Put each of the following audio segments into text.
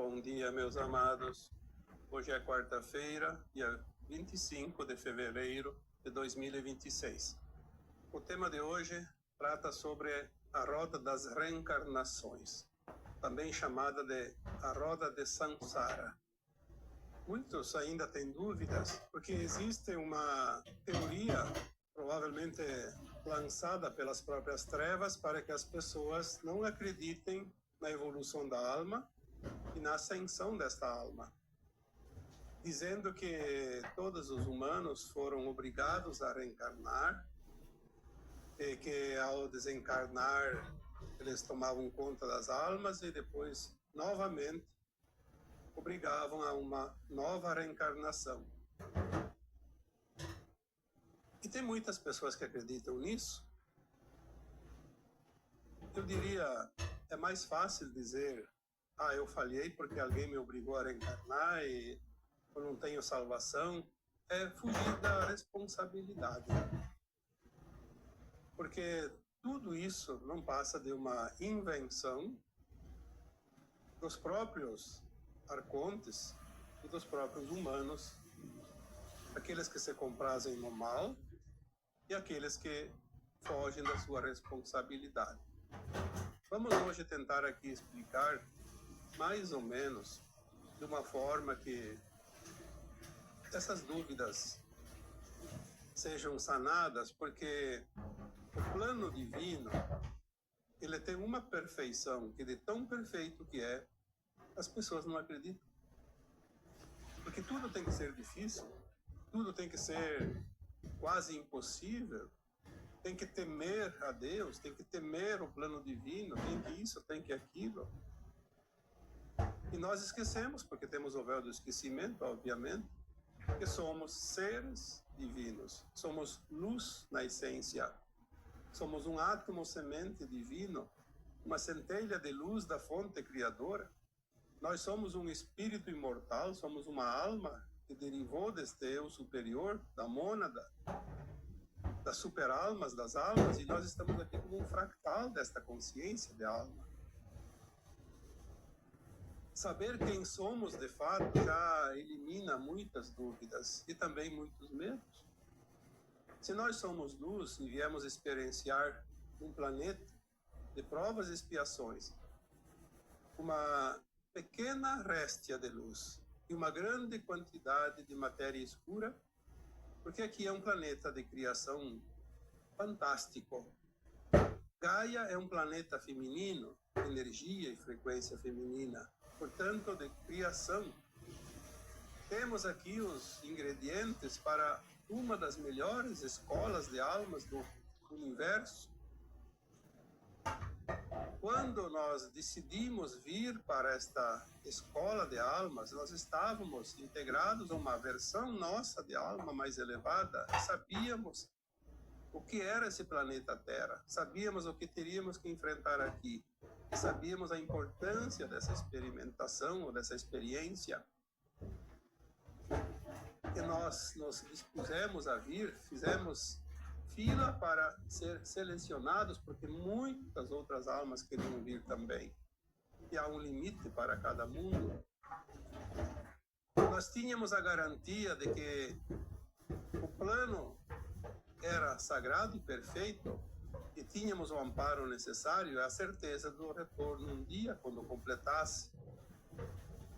Bom dia, meus amados. Hoje é quarta-feira, dia 25 de fevereiro de 2026. O tema de hoje trata sobre a roda das reencarnações, também chamada de a roda de Samsara. Muitos ainda têm dúvidas, porque existe uma teoria, provavelmente lançada pelas próprias trevas, para que as pessoas não acreditem na evolução da alma e na ascensão desta alma, dizendo que todos os humanos foram obrigados a reencarnar e que ao desencarnar eles tomavam conta das almas e depois novamente obrigavam a uma nova reencarnação. E tem muitas pessoas que acreditam nisso. Eu diria, é mais fácil dizer: eu falhei porque alguém me obrigou a reencarnar e eu não tenho salvação. É fugir da responsabilidade. Porque tudo isso não passa de uma invenção dos próprios arcontes e dos próprios humanos, aqueles que se comprazem no mal e aqueles que fogem da sua responsabilidade. Vamos hoje tentar aqui explicar mais ou menos de uma forma que essas dúvidas sejam sanadas, porque o plano divino, ele tem uma perfeição que de tão perfeito que é, as pessoas não acreditam. Porque tudo tem que ser difícil, tudo tem que ser quase impossível, tem que temer a Deus, tem que temer o plano divino, tem que isso, tem que aquilo. E nós esquecemos, porque temos o véu do esquecimento, obviamente, que somos seres divinos, somos luz na essência, somos um átomo semente divino, uma centelha de luz da fonte criadora. Nós somos um espírito imortal, somos uma alma que derivou deste eu superior, da mônada, das superalmas, das almas, e nós estamos aqui como um fractal desta consciência de alma. Saber quem somos, de fato, já elimina muitas dúvidas e também muitos medos. Se nós somos luz e viemos experienciar um planeta de provas e expiações, uma pequena réstia de luz e uma grande quantidade de matéria escura, porque aqui é um planeta de criação fantástico. Gaia é um planeta feminino, energia e frequência feminina, portanto, de criação. Temos aqui os ingredientes para uma das melhores escolas de almas do universo. Quando nós decidimos vir para esta escola de almas, nós estávamos integrados a uma versão nossa de alma mais elevada. Sabíamos o que era esse planeta Terra, sabíamos o que teríamos que enfrentar aqui, sabíamos a importância dessa experimentação ou dessa experiência. E nós nos dispusemos a vir, fizemos fila para ser selecionados, porque muitas outras almas queriam vir também. E há um limite para cada mundo. Nós tínhamos a garantia de que o plano era sagrado e perfeito, e tínhamos o amparo necessário e a certeza do retorno um dia, quando completasse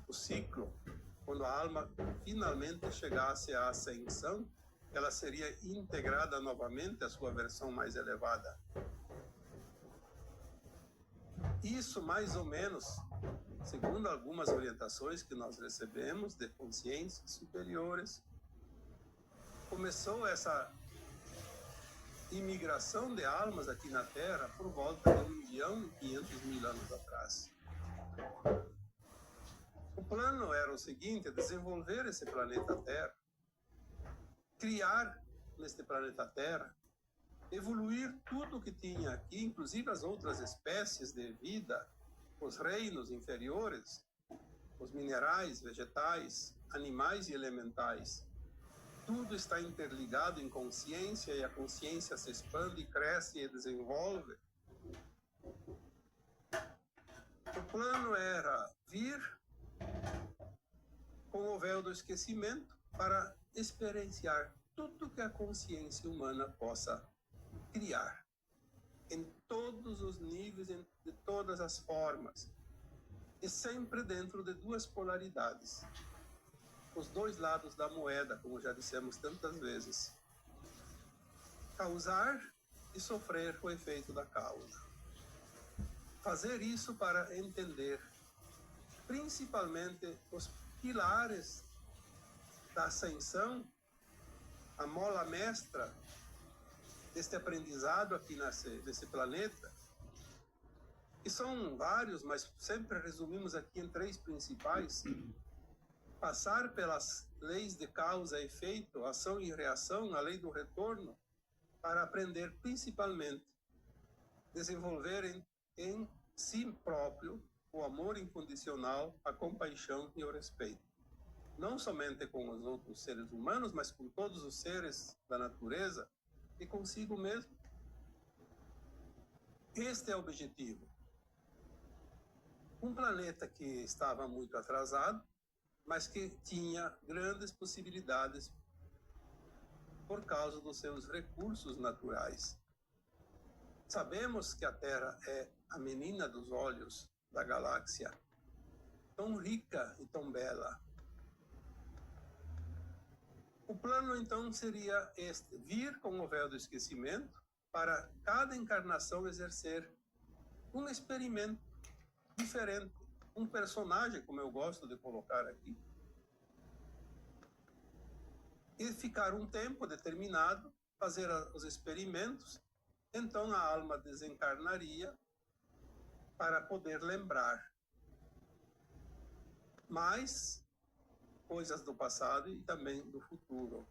o ciclo, quando a alma finalmente chegasse à ascensão, ela seria integrada novamente à sua versão mais elevada. Isso, mais ou menos, segundo algumas orientações que nós recebemos de consciências superiores, começou essa imigração de almas aqui na Terra por volta de 1.500.000 anos atrás. O plano era o seguinte: desenvolver esse planeta Terra, criar neste planeta Terra, evoluir tudo que tinha aqui, inclusive as outras espécies de vida, os reinos inferiores, os minerais, vegetais, animais e elementais. Tudo está interligado em consciência, e a consciência se expande, cresce e desenvolve. O plano era vir com o véu do esquecimento para experienciar tudo que a consciência humana possa criar, em todos os níveis, de todas as formas, e sempre dentro de duas polaridades, os dois lados da moeda, como já dissemos tantas vezes: causar e sofrer o efeito da causa. Fazer isso para entender principalmente os pilares da ascensão, a mola mestra deste aprendizado aqui nesse planeta, que são vários, mas sempre resumimos aqui em três principais: passar pelas leis de causa e efeito, ação e reação, a lei do retorno, para aprender principalmente desenvolver em si próprio o amor incondicional, a compaixão e o respeito. Não somente com os outros seres humanos, mas com todos os seres da natureza e consigo mesmo. Este é o objetivo. Um planeta que estava muito atrasado, mas que tinha grandes possibilidades por causa dos seus recursos naturais. Sabemos que a Terra é a menina dos olhos da galáxia, tão rica e tão bela. O plano, então, seria este: vir com o véu do esquecimento para cada encarnação exercer um experimento diferente, um personagem, como eu gosto de colocar aqui, e ficar um tempo determinado, fazer os experimentos. Então a alma desencarnaria para poder lembrar mais coisas do passado e também do futuro.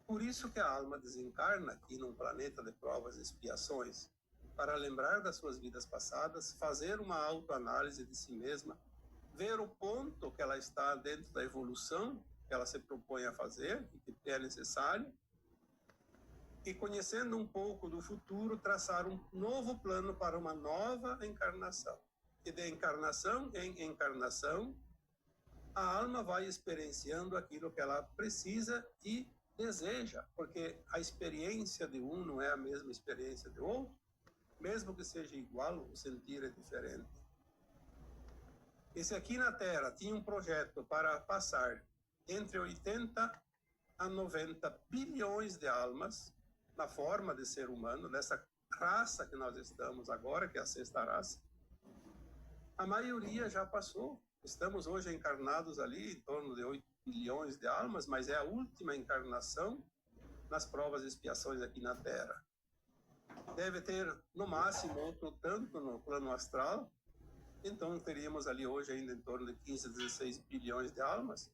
Por isso que a alma desencarna aqui num planeta de provas e expiações, para lembrar das suas vidas passadas, fazer uma autoanálise de si mesma, ver o ponto que ela está dentro da evolução que ela se propõe a fazer e que é necessário, e conhecendo um pouco do futuro, traçar um novo plano para uma nova encarnação. E de encarnação em encarnação, a alma vai experienciando aquilo que ela precisa e deseja, porque a experiência de um não é a mesma experiência de outro, mesmo que seja igual, o sentir é diferente. E se aqui na Terra tinha um projeto para passar entre 80 a 90 bilhões de almas na forma de ser humano, nessa raça que nós estamos agora, que é a sexta raça, a maioria já passou. Estamos hoje encarnados ali em torno de 8 bilhões de almas, mas é a última encarnação nas provas e expiações aqui na Terra. Deve ter, no máximo, outro tanto no plano astral. Então, teríamos ali hoje ainda em torno de 15 a 16 bilhões de almas.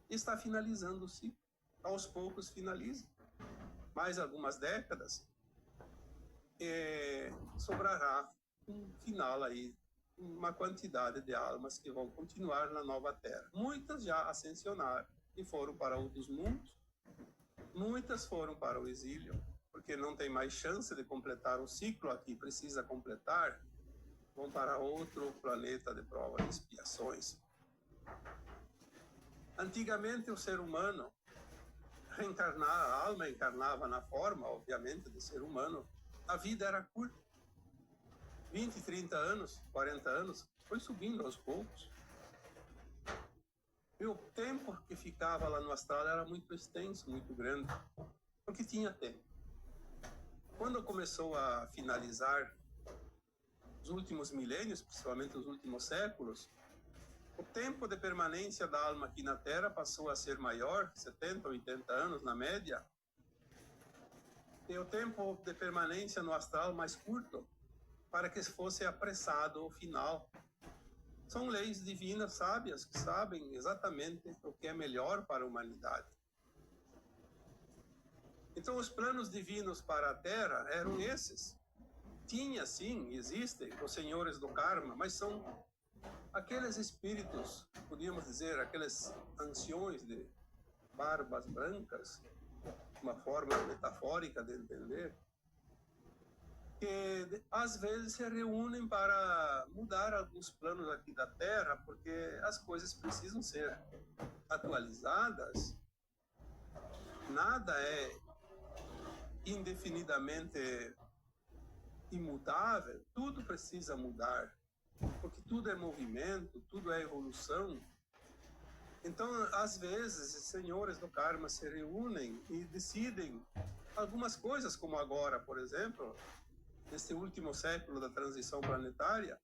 E está finalizando o ciclo. Aos poucos finaliza. Mais algumas décadas, sobrará um final aí, uma quantidade de almas que vão continuar na nova Terra. Muitas já ascensionaram e foram para outros mundos. Muitas foram para o exílio, porque não tem mais chance de completar o ciclo aqui, precisa completar, vão para outro planeta de provas e expiações. Antigamente, o ser humano reencarnar, a alma encarnava na forma, obviamente, de ser humano. A vida era curta. 20, 30 anos, 40 anos, foi subindo aos poucos. E o tempo que ficava lá no astral era muito extenso, muito grande, porque tinha tempo. Quando começou a finalizar os últimos milênios, principalmente os últimos séculos, o tempo de permanência da alma aqui na Terra passou a ser maior, 70, 80 anos na média, e o tempo de permanência no astral mais curto, para que fosse apressado o final. São leis divinas sábias que sabem exatamente o que é melhor para a humanidade. Então, os planos divinos para a Terra eram esses. Tinha, sim, existem os senhores do karma, mas são aqueles espíritos, podíamos dizer, aqueles anciões de barbas brancas, uma forma metafórica de entender, que às vezes se reúnem para mudar alguns planos aqui da Terra, porque as coisas precisam ser atualizadas. Nada é indefinidamente imutável, tudo precisa mudar, porque tudo é movimento, tudo é evolução. Então, às vezes, os senhores do karma se reúnem e decidem algumas coisas, como agora, por exemplo, neste último século da transição planetária,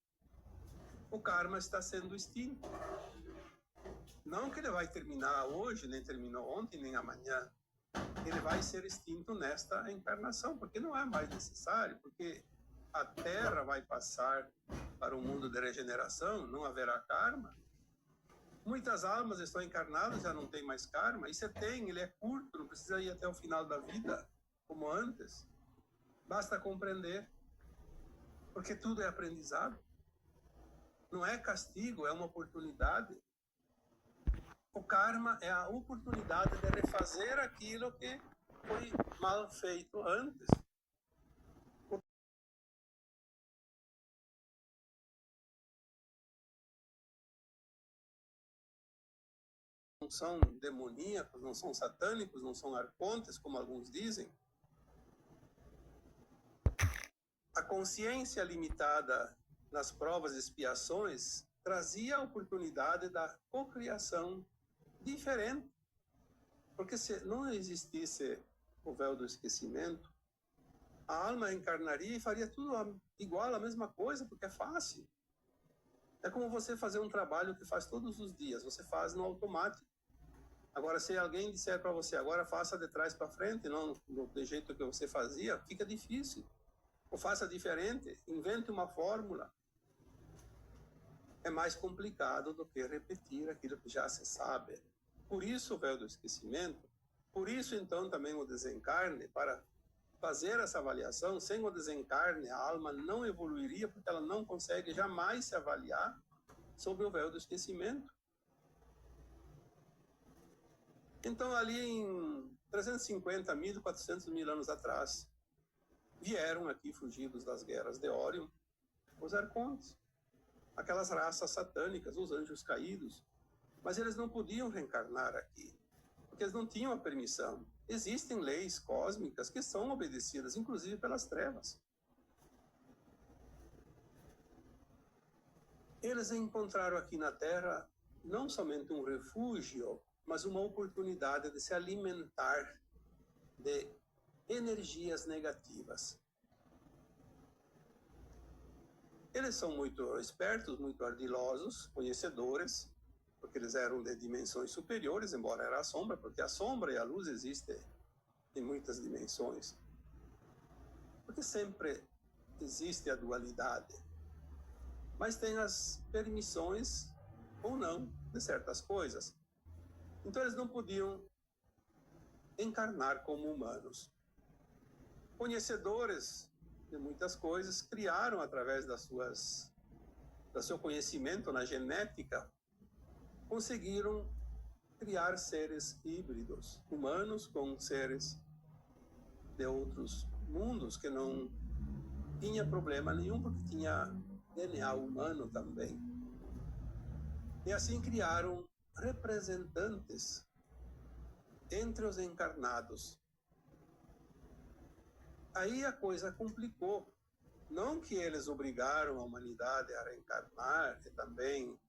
o karma está sendo extinto. Não que ele vai terminar hoje, nem terminou ontem, nem amanhã. Ele vai ser extinto nesta encarnação, porque não é mais necessário, porque a Terra vai passar para um mundo de regeneração, não haverá karma. Muitas almas estão encarnadas, já não tem mais karma, e se tem, ele é curto, não precisa ir até o final da vida, como antes. Basta compreender, porque tudo é aprendizado. Não é castigo, é uma oportunidade. O karma é a oportunidade de refazer aquilo que foi mal feito antes. Não são demoníacos, não são satânicos, não são arcontes, como alguns dizem. A consciência limitada nas provas e expiações trazia a oportunidade da cocriação diferente. Porque se não existisse o véu do esquecimento, a alma encarnaria e faria tudo igual, a mesma coisa, porque é fácil. É como você fazer um trabalho que faz todos os dias, você faz no automático. Agora, se alguém disser para você, agora faça de trás para frente, não do jeito que você fazia, fica difícil. Ou faça diferente, invente uma fórmula. É mais complicado do que repetir aquilo que já se sabe. Por isso o véu do esquecimento, por isso então também o desencarne, para fazer essa avaliação. Sem o desencarne, a alma não evoluiria, porque ela não consegue jamais se avaliar sobre o véu do esquecimento. Então, ali em 350 mil, 400 mil anos atrás, vieram aqui, fugidos das guerras de Órion, os arcontes, aquelas raças satânicas, os anjos caídos. Mas eles não podiam reencarnar aqui, porque eles não tinham a permissão. Existem leis cósmicas que são obedecidas, inclusive pelas trevas. Eles encontraram aqui na Terra não somente um refúgio, mas uma oportunidade de se alimentar de energias negativas. Eles são muito espertos, muito ardilosos, conhecedores, porque eles eram de dimensões superiores, embora era a sombra, porque a sombra e a luz existem em muitas dimensões. Porque sempre existe a dualidade. Mas tem as permissões ou não de certas coisas. Então eles não podiam encarnar como humanos. Conhecedores de muitas coisas, criaram através do seu conhecimento na genética, conseguiram criar seres híbridos, humanos com seres de outros mundos, que não tinha problema nenhum, porque tinha DNA humano também. E assim criaram representantes entre os encarnados. Aí a coisa complicou. Não que eles obrigaram a humanidade a reencarnar e também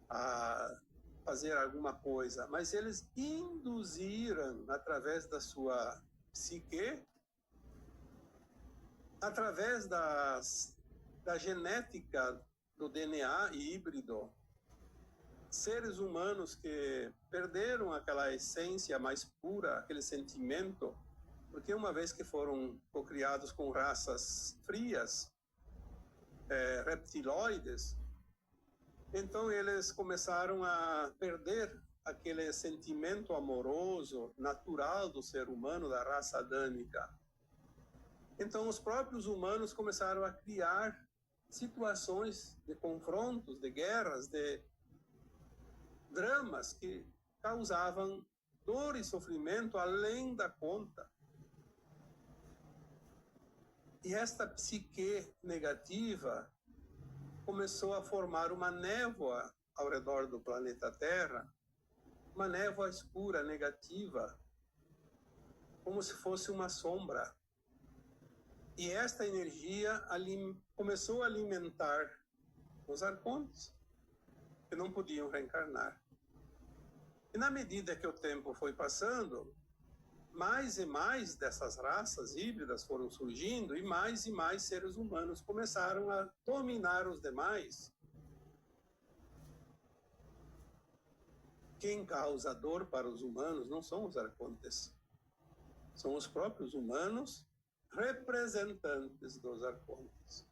a fazer alguma coisa, mas eles induziram, através da sua psique, através da genética do DNA híbrido, seres humanos que perderam aquela essência mais pura, aquele sentimento, porque uma vez que foram cocriados com raças frias, reptiloides, então eles começaram a perder aquele sentimento amoroso, natural do ser humano, da raça adâmica. Então os próprios humanos começaram a criar situações de confrontos, de guerras, de dramas que causavam dor e sofrimento além da conta. E esta psique negativa começou a formar uma névoa ao redor do planeta Terra, uma névoa escura, negativa, como se fosse uma sombra. E esta energia começou a alimentar os arcontes, que não podiam reencarnar. E na medida que o tempo foi passando, mais e mais dessas raças híbridas foram surgindo e mais seres humanos começaram a dominar os demais. Quem causa dor para os humanos não são os arcontes, são os próprios humanos representantes dos arcontes.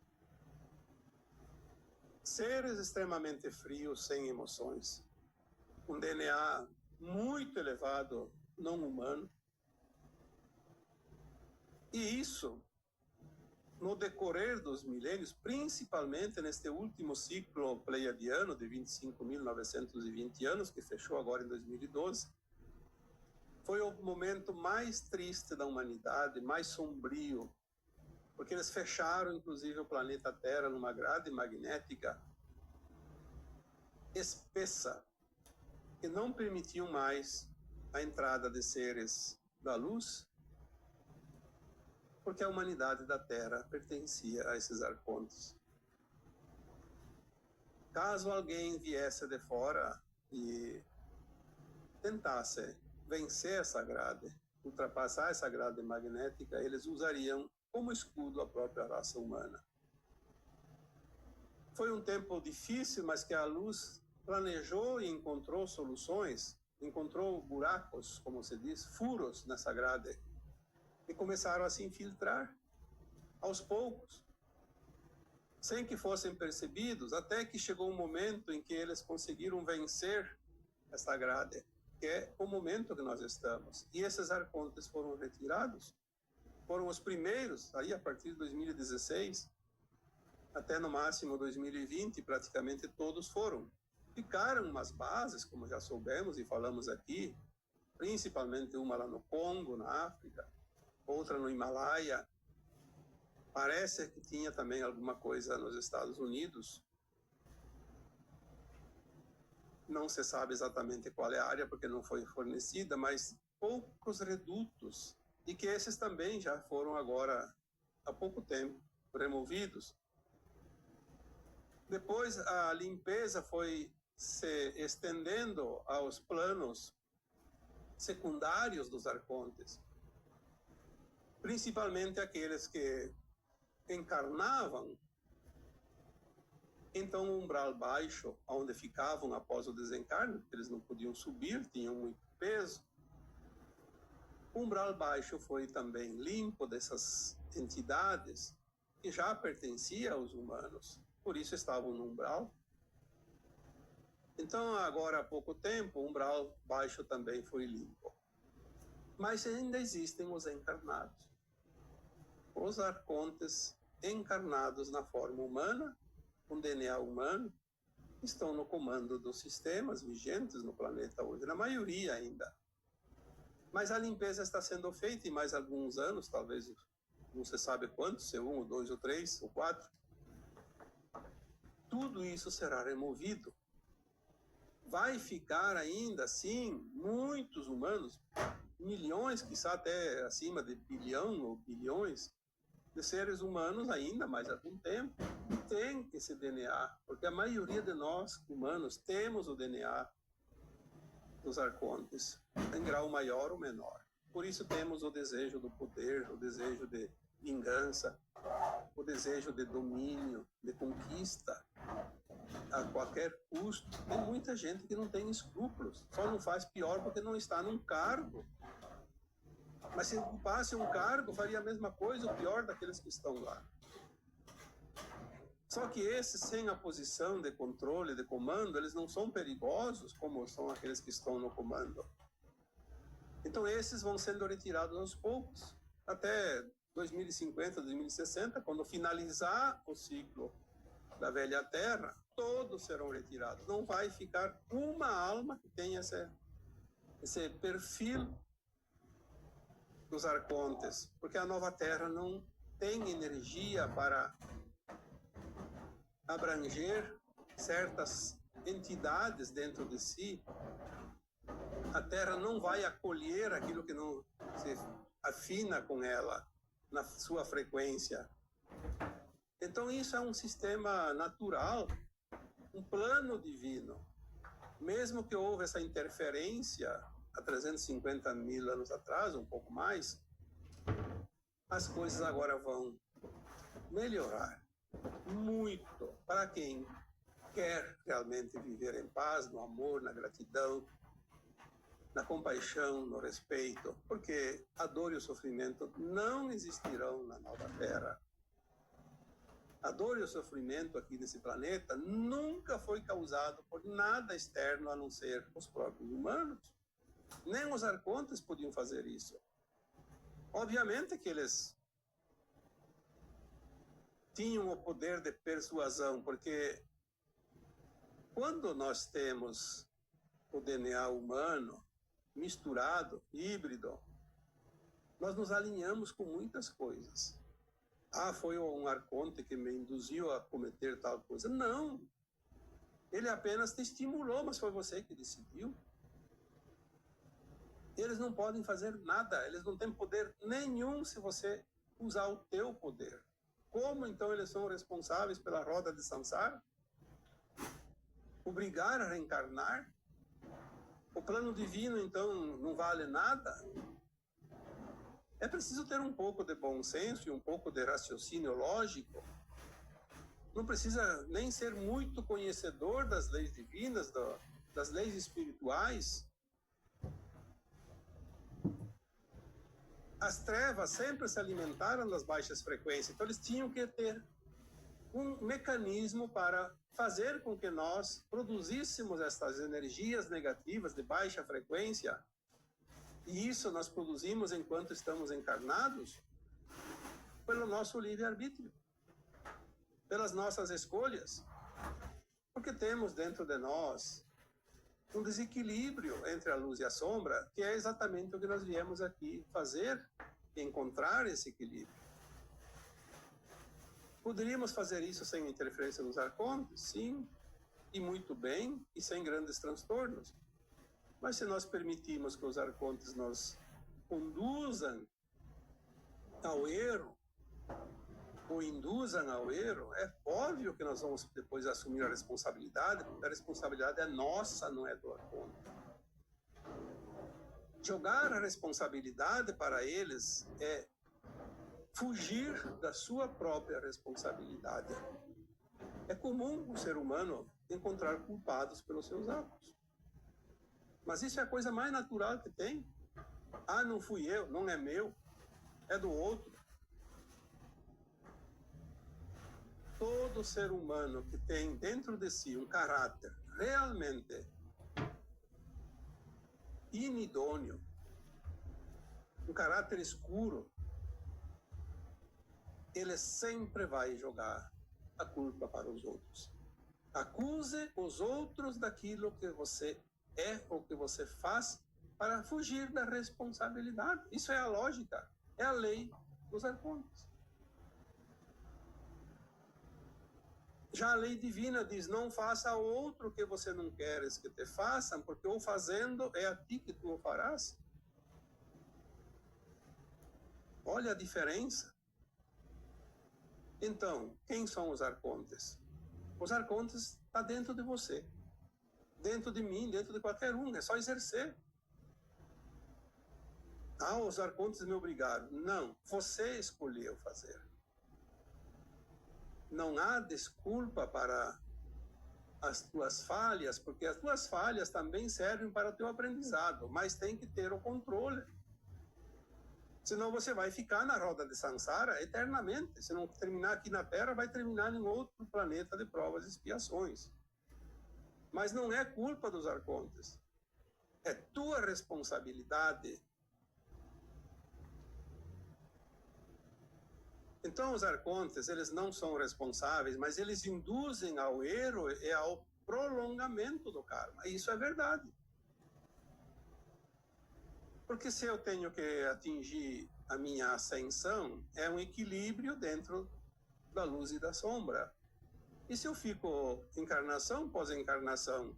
Seres extremamente frios, sem emoções, um DNA muito elevado, não humano. E isso, no decorrer dos milênios, principalmente neste último ciclo pleiadiano de 25.920 anos, que fechou agora em 2012, foi o momento mais triste da humanidade, mais sombrio, porque eles fecharam, inclusive, o planeta Terra numa grade magnética espessa, que não permitiam mais a entrada de seres da luz, porque a humanidade da Terra pertencia a esses arcontes. Caso alguém viesse de fora e tentasse vencer essa grade, ultrapassar essa grade magnética, eles usariam como escudo a própria raça humana. Foi um tempo difícil, mas que a luz planejou e encontrou soluções, encontrou buracos, como se diz, furos nessa grade, e começaram a se infiltrar aos poucos, sem que fossem percebidos, até que chegou um momento em que eles conseguiram vencer essa grade, que é o momento que nós estamos. E esses arcontes foram retirados, foram os primeiros, aí a partir de 2016, até no máximo 2020, praticamente todos foram. Ficaram umas bases, como já soubemos e falamos aqui, principalmente uma lá no Congo, na África, outra no Himalaia. Parece que tinha também alguma coisa nos Estados Unidos. Não se sabe exatamente qual é a área, porque não foi fornecida, mas poucos redutos, e que esses também já foram agora, há pouco tempo, removidos. Depois a limpeza foi se estendendo aos planos secundários dos arcontes, principalmente aqueles que encarnavam. Então, o umbral baixo, onde ficavam após o desencarne, eles não podiam subir, tinham muito peso. O umbral baixo foi também limpo dessas entidades que já pertenciam aos humanos, por isso estavam no umbral. Então, agora há pouco tempo, o umbral baixo também foi limpo. Mas ainda existem os encarnados. Os arcontes encarnados na forma humana, com DNA humano, estão no comando dos sistemas vigentes no planeta hoje, na maioria ainda. Mas a limpeza está sendo feita em mais alguns anos, talvez não se sabe quantos, se 1, ou 2, ou 3, ou 4. Tudo isso será removido. Vai ficar ainda, sim, muitos humanos, milhões, quizá até acima de bilhão ou bilhões, de seres humanos ainda mais algum tempo, tem esse DNA, porque a maioria de nós, humanos, temos o DNA dos arcontes, em grau maior ou menor. Por isso temos o desejo do poder, o desejo de vingança, o desejo de domínio, de conquista, a qualquer custo. Tem muita gente que não tem escrúpulos, só não faz pior porque não está num cargo. Mas se ocupasse um cargo, faria a mesma coisa, o pior daqueles que estão lá. Só que esses, sem a posição de controle, de comando, eles não são perigosos como são aqueles que estão no comando. Então esses vão sendo retirados aos poucos, até 2050, 2060, quando finalizar o ciclo da velha Terra, todos serão retirados. Não vai ficar uma alma que tenha esse perfil dos arcontes, porque a nova Terra não tem energia para abranger certas entidades dentro de si, a Terra não vai acolher aquilo que não se afina com ela na sua frequência. Então isso é um sistema natural, um plano divino. Mesmo que houve essa interferência há 350 mil anos atrás, um pouco mais, as coisas agora vão melhorar muito para quem quer realmente viver em paz, no amor, na gratidão, na compaixão, no respeito, porque a dor e o sofrimento não existirão na nova Terra. A dor e o sofrimento aqui nesse planeta nunca foi causado por nada externo a não ser os próprios humanos. Nem os arcontes podiam fazer isso. Obviamente que eles tinham o poder de persuasão, porque quando nós temos o DNA humano misturado, híbrido, nós nos alinhamos com muitas coisas. Ah, foi um arconte que me induziu a cometer tal coisa. Não. Ele apenas te estimulou, mas foi você que decidiu. Eles não podem fazer nada, eles não têm poder nenhum se você usar o teu poder. Como então eles são responsáveis pela roda de samsara? Obrigar a reencarnar? O plano divino então não vale nada? É preciso ter um pouco de bom senso e um pouco de raciocínio lógico. Não precisa nem ser muito conhecedor das leis divinas, das leis espirituais. As trevas sempre se alimentaram das baixas frequências, então eles tinham que ter um mecanismo para fazer com que nós produzíssemos estas energias negativas de baixa frequência. E isso nós produzimos enquanto estamos encarnados pelo nosso livre-arbítrio, pelas nossas escolhas. Porque temos dentro de nós um desequilíbrio entre a luz e a sombra, que é exatamente o que nós viemos aqui fazer, encontrar esse equilíbrio. Poderíamos fazer isso sem interferência dos arcontes? Sim, e muito bem, e sem grandes transtornos. Mas se nós permitirmos que os arcontes nos conduzam ao erro, ou induzam ao erro, é óbvio que nós vamos depois assumir a responsabilidade, porque a responsabilidade é nossa, não é do arconte. Jogar a responsabilidade para eles é fugir da sua própria responsabilidade. É comum o ser humano encontrar culpados pelos seus atos. Mas isso é a coisa mais natural que tem. Ah, não fui eu, não é meu, é do outro. Todo ser humano que tem dentro de si um caráter realmente inidôneo, um caráter escuro, ele sempre vai jogar a culpa para os outros. Acuse os outros daquilo que você é ou que você faz para fugir da responsabilidade. Isso é a lógica, é a lei dos arcontes. Já a lei divina diz, não faça ao outro o que você não queres que te façam, porque o fazendo é a ti que tu o farás. Olha a diferença. Então, quem são os arcontes? Os arcontes estão dentro de você, dentro de mim, dentro de qualquer um, é só exercer. Ah, os arcontes me obrigaram. Não, você escolheu fazer. Não há desculpa para as tuas falhas, porque as tuas falhas também servem para o teu aprendizado, mas tem que ter o controle. Senão você vai ficar na roda de samsara eternamente. Se não terminar aqui na Terra, vai terminar em outro planeta de provas e expiações. Mas não é culpa dos arcontes. É tua responsabilidade. Então os arcontes, eles não são responsáveis, mas eles induzem ao erro e ao prolongamento do karma. E isso é verdade. Porque se eu tenho que atingir a minha ascensão é um equilíbrio dentro da luz e da sombra. E se eu fico encarnação após encarnação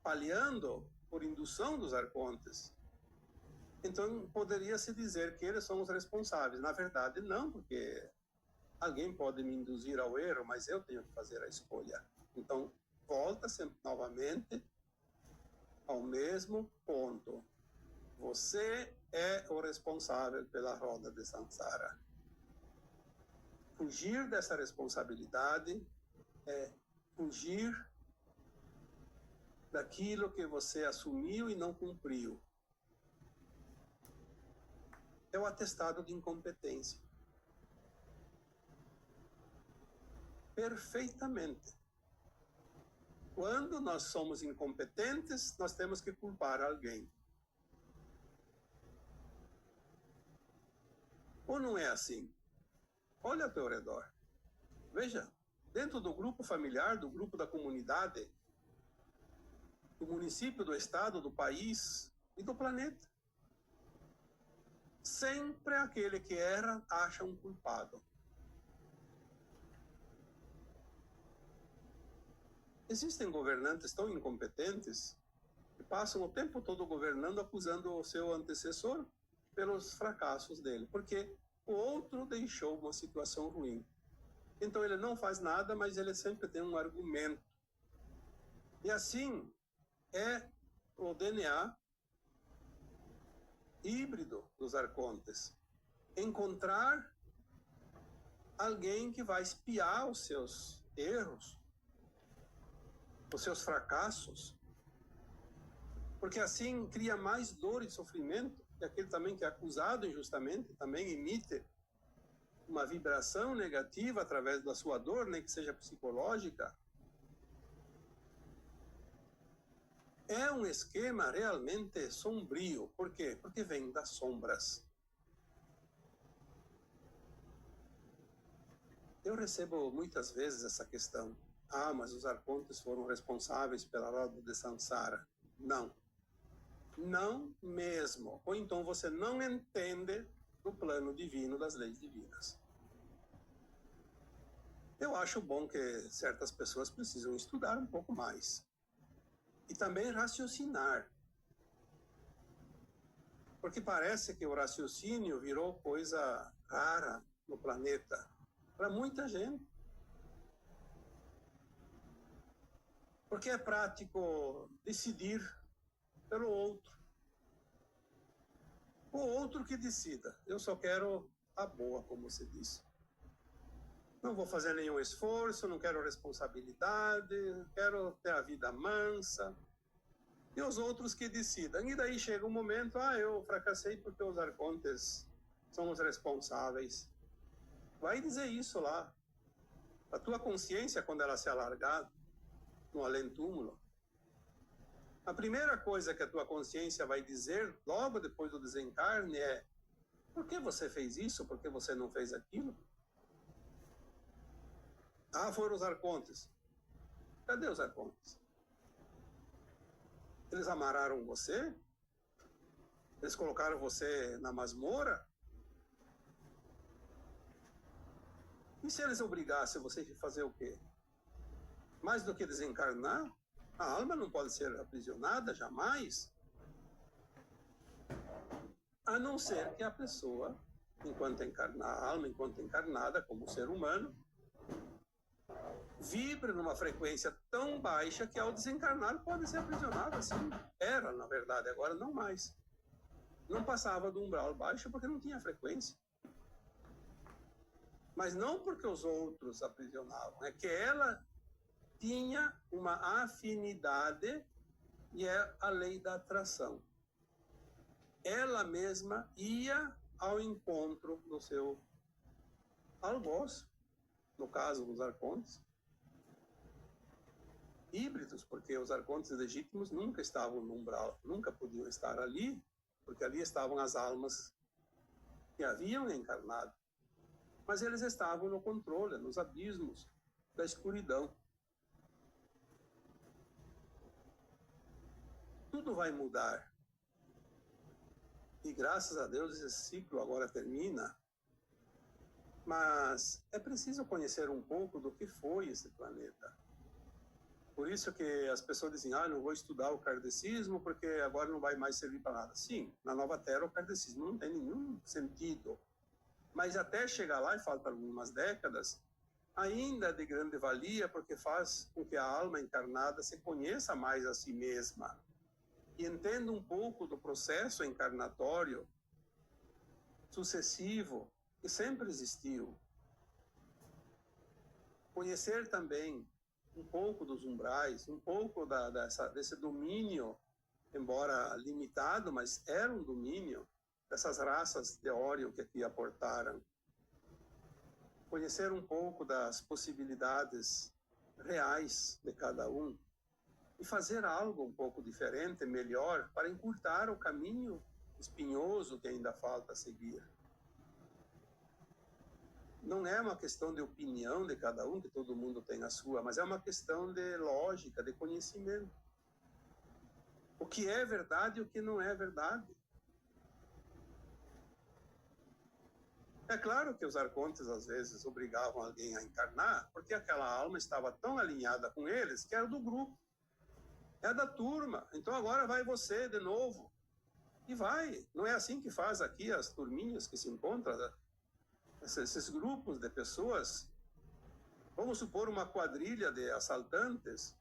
falhando por indução dos arcontes, então poderia-se dizer que eles são os responsáveis. Na verdade, não, porque alguém pode me induzir ao erro, mas eu tenho que fazer a escolha. Então, volta sempre novamente ao mesmo ponto. Você é o responsável pela roda de Samsara. Fugir dessa responsabilidade é fugir daquilo que você assumiu e não cumpriu. É o atestado de incompetência. Perfeitamente. Quando nós somos incompetentes, nós temos que culpar alguém. Ou não é assim? Olha ao teu redor. Veja, dentro do grupo familiar, do grupo da comunidade, do município, do estado, do país e do planeta, sempre aquele que erra acha um culpado. Existem governantes tão incompetentes que passam o tempo todo governando, acusando o seu antecessor pelos fracassos dele, porque o outro deixou uma situação ruim. Então ele não faz nada, mas ele sempre tem um argumento. E assim é o DNA híbrido dos arcontes. Encontrar alguém que vai espiar os seus erros, os seus fracassos, porque assim cria mais dor e sofrimento, e aquele também que é acusado injustamente também emite uma vibração negativa através da sua dor, nem que seja psicológica. É um esquema realmente sombrio. Por quê? Porque vem das sombras. Eu recebo muitas vezes essa questão. Ah, mas os arcontes foram responsáveis pela roda de Samsara. Não. Não mesmo. Ou então você não entende o plano divino das leis divinas. Eu acho bom que certas pessoas precisam estudar um pouco mais. E também raciocinar. Porque parece que o raciocínio virou coisa rara no planeta. Para muita gente. Porque é prático decidir pelo outro. O outro que decida. Eu só quero a boa, como se diz. Não vou fazer nenhum esforço, não quero responsabilidade, quero ter a vida mansa. E os outros que decidam. E daí chega um momento, eu fracassei porque os arcontes são os responsáveis. Vai dizer isso lá. A tua consciência, quando ela se alargar no além-túmulo, a primeira coisa que a tua consciência vai dizer logo depois do desencarne é: por que você fez isso? Por que você não fez aquilo? Foram os arcontes. Cadê os arcontes? Eles amarraram você? Eles colocaram você na masmorra? E se eles obrigassem você a fazer o quê? Mais do que desencarnar? A alma não pode ser aprisionada, jamais. A não ser que a pessoa, enquanto encarnada, a alma enquanto encarnada, como ser humano, vibre numa frequência tão baixa que ao desencarnar pode ser aprisionada, assim. Era, na verdade, agora não mais. Não passava do umbral baixo porque não tinha frequência. Mas não porque os outros aprisionavam, é que ela tinha uma afinidade, e é a lei da atração. Ela mesma ia ao encontro do seu algoz, no caso dos arcontes, híbridos, porque os arcontes legítimos nunca estavam no umbral, nunca podiam estar ali, porque ali estavam as almas que haviam encarnado. Mas eles estavam no controle, nos abismos da escuridão. Tudo vai mudar. E graças a Deus esse ciclo agora termina. Mas é preciso conhecer um pouco do que foi esse planeta. Por isso que as pessoas dizem, não vou estudar o kardecismo porque agora não vai mais servir para nada. Sim, na Nova Terra o kardecismo não tem nenhum sentido. Mas até chegar lá, e faltam algumas décadas, ainda é de grande valia porque faz com que a alma encarnada se conheça mais a si mesma e entenda um pouco do processo encarnatório sucessivo que sempre existiu. Conhecer também um pouco dos umbrais, um pouco desse domínio, embora limitado, mas era um domínio dessas raças de Orion que aqui aportaram. Conhecer um pouco das possibilidades reais de cada um e fazer algo um pouco diferente, melhor, para encurtar o caminho espinhoso que ainda falta seguir. Não é uma questão de opinião de cada um, que todo mundo tem a sua, mas é uma questão de lógica, de conhecimento. O que é verdade e o que não é verdade. É claro que os arcontes, às vezes, obrigavam alguém a encarnar, porque aquela alma estava tão alinhada com eles que era do grupo, é da turma. Então agora vai você de novo. E vai. Não é assim que faz aqui as turminhas que se encontram, né? Esses grupos de pessoas. Vamos supor uma quadrilha de assaltantes.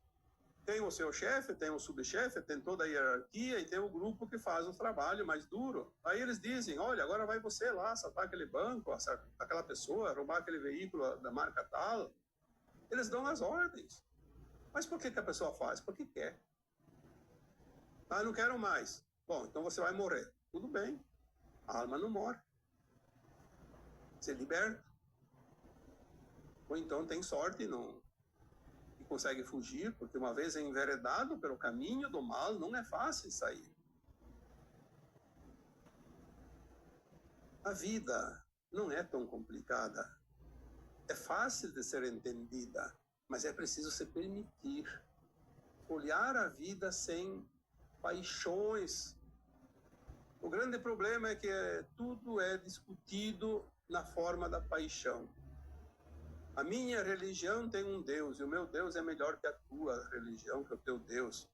Tem o seu chefe, tem o subchefe, tem toda a hierarquia e tem o grupo que faz o trabalho mais duro. Aí eles dizem, olha, agora vai você lá assaltar aquele banco, aquela pessoa, roubar aquele veículo da marca tal. Eles dão as ordens. Mas por que a pessoa faz? Porque quer. Não quero mais. Bom, então você vai morrer. Tudo bem. A alma não morre. Se liberta. Ou então tem sorte e consegue fugir, porque uma vez enveredado pelo caminho do mal, não é fácil sair. A vida não é tão complicada. É fácil de ser entendida, mas é preciso se permitir. Olhar a vida sem paixões. O grande problema é que tudo é discutido na forma da paixão. A minha religião tem um Deus, e o meu Deus é melhor que a tua religião, que o teu Deus.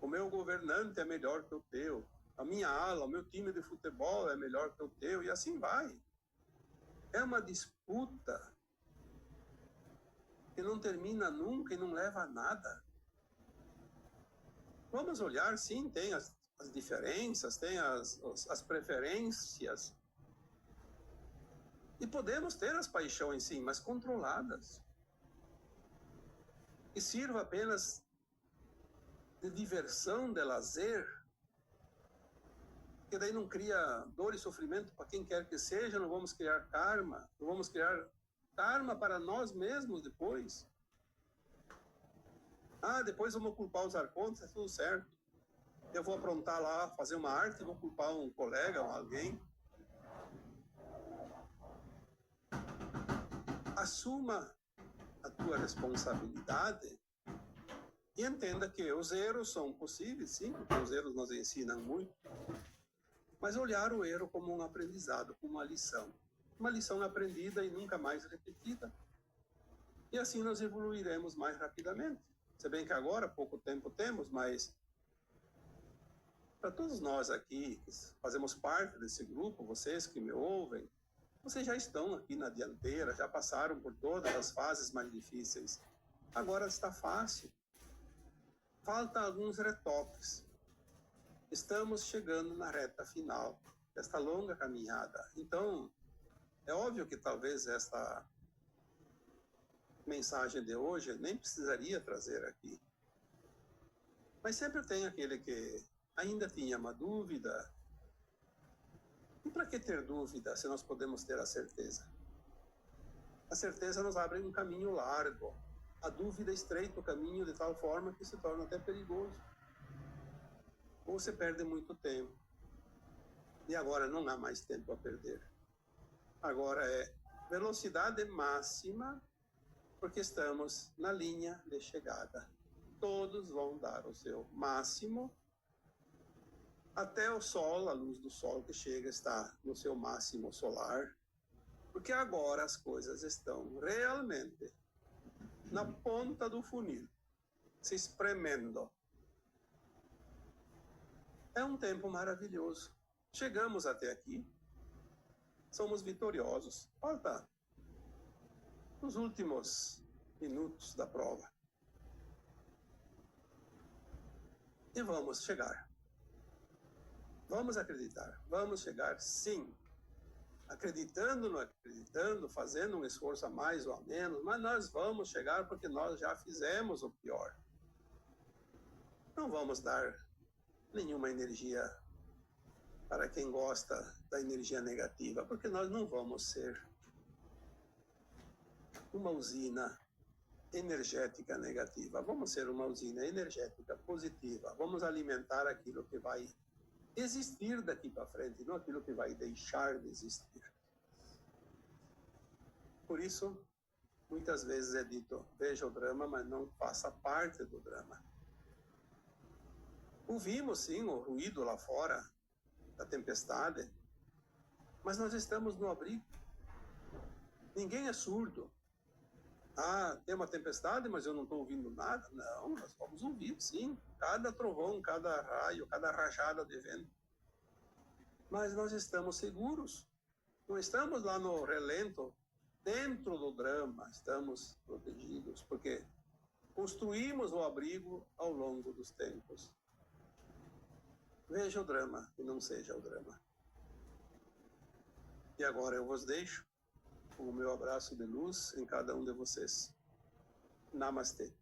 O meu governante é melhor que o teu. A minha ala, o meu time de futebol é melhor que o teu, e assim vai. É uma disputa que não termina nunca e não leva a nada. Vamos olhar, sim, tem as diferenças, tem as preferências. E podemos ter as paixões, sim, mas controladas. Que sirva apenas de diversão, de lazer, que daí não cria dor e sofrimento para quem quer que seja, não vamos criar karma, não vamos criar karma para nós mesmos depois. Depois vamos culpar os arcontes, é tudo certo. Eu vou aprontar lá, fazer uma arte, vou culpar um colega, alguém. Assuma a tua responsabilidade e entenda que os erros são possíveis, sim, porque os erros nos ensinam muito, mas olhar o erro como um aprendizado, como uma lição aprendida e nunca mais repetida. E assim nós evoluiremos mais rapidamente. Se bem que agora pouco tempo temos, mas para todos nós aqui que fazemos parte desse grupo, vocês que me ouvem, vocês já estão aqui na dianteira, já passaram por todas as fases mais difíceis. Agora está fácil. Faltam alguns retoques. Estamos chegando na reta final desta longa caminhada. Então, é óbvio que talvez esta mensagem de hoje nem precisaria trazer aqui. Mas sempre tem aquele que ainda tinha uma dúvida. E para que ter dúvida se nós podemos ter a certeza? A certeza nos abre um caminho largo. A dúvida estreita o caminho de tal forma que se torna até perigoso. Ou você perde muito tempo. E agora não há mais tempo a perder. Agora é velocidade máxima, porque estamos na linha de chegada. Todos vão dar o seu máximo até o sol, a luz do sol que chega está no seu máximo solar, porque agora as coisas estão realmente na ponta do funil, se espremendo. É um tempo maravilhoso. Chegamos até aqui, somos vitoriosos. Falta os últimos minutos da prova. E vamos chegar. Vamos acreditar. Vamos chegar, sim. Acreditando, não acreditando, fazendo um esforço a mais ou a menos, mas nós vamos chegar porque nós já fizemos o pior. Não vamos dar nenhuma energia para quem gosta da energia negativa, porque nós não vamos ser uma usina energética negativa. Vamos ser uma usina energética positiva. Vamos alimentar aquilo que vai existir daqui para frente, não aquilo que vai deixar de existir. Por isso, muitas vezes é dito, veja o drama, mas não faça parte do drama. Ouvimos, sim, o ruído lá fora da tempestade, mas nós estamos no abrigo. Ninguém é surdo. Ah, tem uma tempestade, mas eu não estou ouvindo nada? Não, nós vamos ouvir, sim. Cada trovão, cada raio, cada rajada de vento. Mas nós estamos seguros. Não estamos lá no relento, dentro do drama. Estamos protegidos, porque construímos o abrigo ao longo dos tempos. Veja o drama e não seja o drama. E agora eu vos deixo com o meu abraço de luz em cada um de vocês. Namastê.